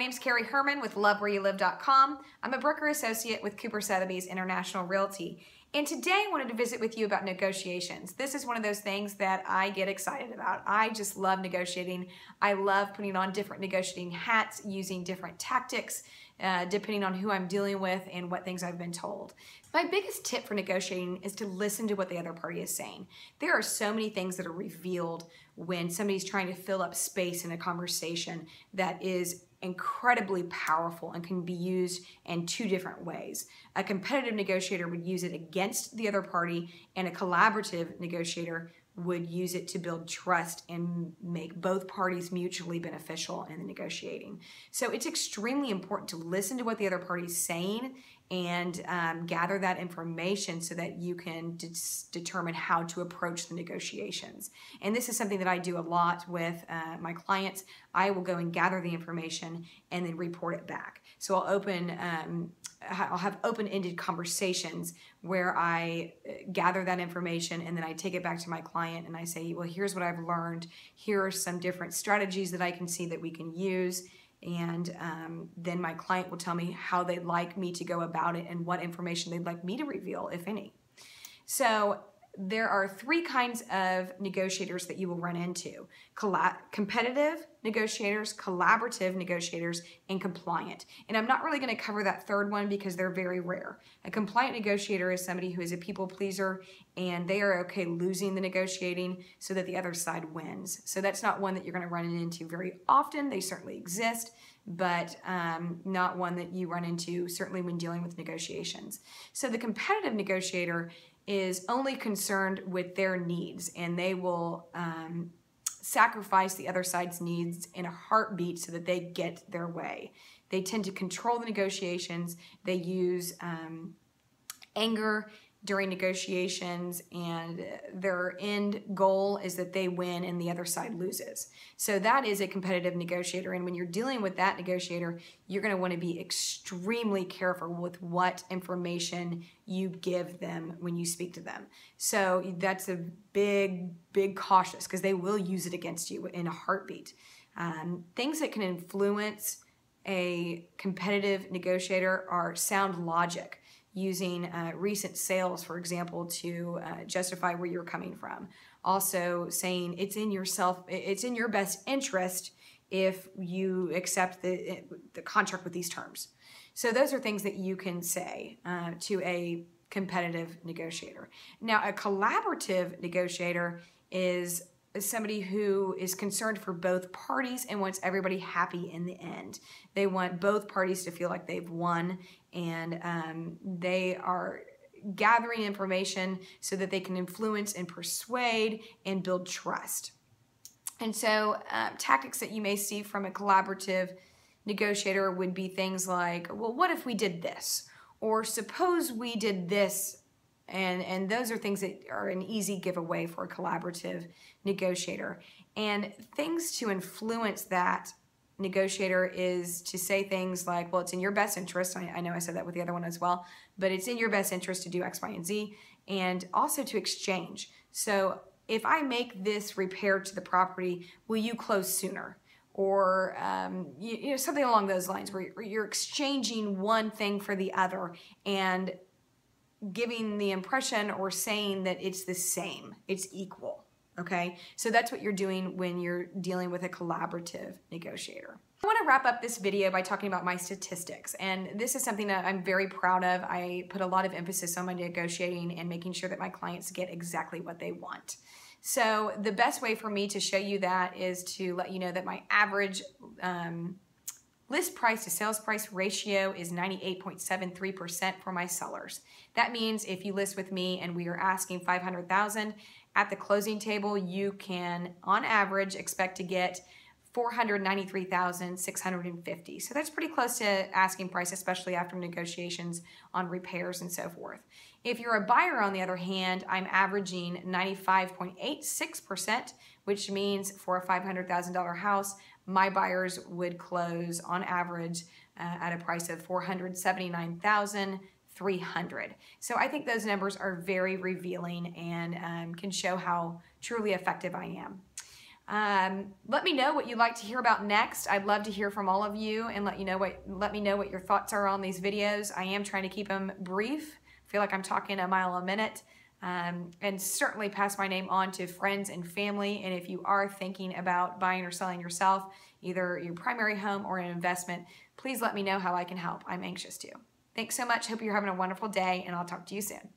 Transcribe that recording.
name's Kerri Hoermann with LoveWhereYouLive.com. I'm a broker associate with Cooper Sotheby's International Realty. And today I wanted to visit with you about negotiations. This is one of those things that I get excited about. I just love negotiating. I love putting on different negotiating hats, using different tactics, depending on who I'm dealing with and what things I've been told. My biggest tip for negotiating is to listen to what the other party is saying. There are so many things that are revealed when somebody's trying to fill up space in a conversation that is incredibly powerful and can be used in two different ways. A competitive negotiator would use it against the other party, and a collaborative negotiator would use it to build trust and make both parties mutually beneficial in the negotiating. So it's extremely important to listen to what the other party is saying and gather that information so that you can determine how to approach the negotiations. And this is something that I do a lot with my clients. I will go and gather the information and then report it back. So I'll have open-ended conversations where I gather that information and then I take it back to my client and I say, well, here's what I've learned. Here are some different strategies that I can see that we can use. And then my client will tell me how they'd like me to go about it and what information they'd like me to reveal, if any. So there are three kinds of negotiators that you will run into: competitive negotiators, collaborative negotiators, and compliant. And I'm not really going to cover that third one because they're very rare. A compliant negotiator is somebody who is a people pleaser and they are okay losing the negotiating so that the other side wins. So that's not one that you're going to run into very often. They certainly exist, but not one that you run into certainly when dealing with negotiations. So the competitive negotiator is only concerned with their needs, and they will sacrifice the other side's needs in a heartbeat so that they get their way. They tend to control the negotiations. They use anger during negotiations, and their end goal is that they win and the other side loses. So that is a competitive negotiator, and when you're dealing with that negotiator, you're going to want to be extremely careful with what information you give them when you speak to them. So that's a big cautious, because they will use it against you in a heartbeat. Things that can influence a competitive negotiator are sound logic, using recent sales, for example, to justify where you're coming from. Also saying it's in your best interest if you accept the contract with these terms. So those are things that you can say to a competitive negotiator. Now, a collaborative negotiator is somebody who is concerned for both parties and wants everybody happy in the end. They want both parties to feel like they've won, and they are gathering information so that they can influence and persuade and build trust. And so tactics that you may see from a collaborative negotiator would be things like, well, what if we did this? Or suppose we did this. And those are things that are an easy giveaway for a collaborative negotiator. And things to influence that negotiator is to say things like, well, it's in your best interest. I know I said that with the other one as well, but it's in your best interest to do X, Y, and Z, and also to exchange. So if I make this repair to the property, will you close sooner? Or you know, something along those lines where you're exchanging one thing for the other and giving the impression or saying that it's the same, it's equal, okay? So that's what you're doing when you're dealing with a collaborative negotiator. I want to wrap up this video by talking about my statistics, and this is something that I'm very proud of. I put a lot of emphasis on my negotiating and making sure that my clients get exactly what they want. So the best way for me to show you that is to let you know that my average list price to sales price ratio is 98.73% for my sellers. That means if you list with me and we are asking $500,000 at the closing table, you can on average expect to get $493,650. So that's pretty close to asking price, especially after negotiations on repairs and so forth. If you're a buyer, on the other hand, I'm averaging 95.86%, which means for a $500,000 house, my buyers would close on average at a price of $479,300. So I think those numbers are very revealing and can show how truly effective I am. Let me know what you'd like to hear about next. I'd love to hear from all of you and let me know what your thoughts are on these videos. I am trying to keep them brief. I feel like I'm talking a mile a minute. And certainly pass my name on to friends and family. And if you are thinking about buying or selling yourself, either your primary home or an investment, please let me know how I can help. I'm anxious to. Thanks so much. Hope you're having a wonderful day, and I'll talk to you soon.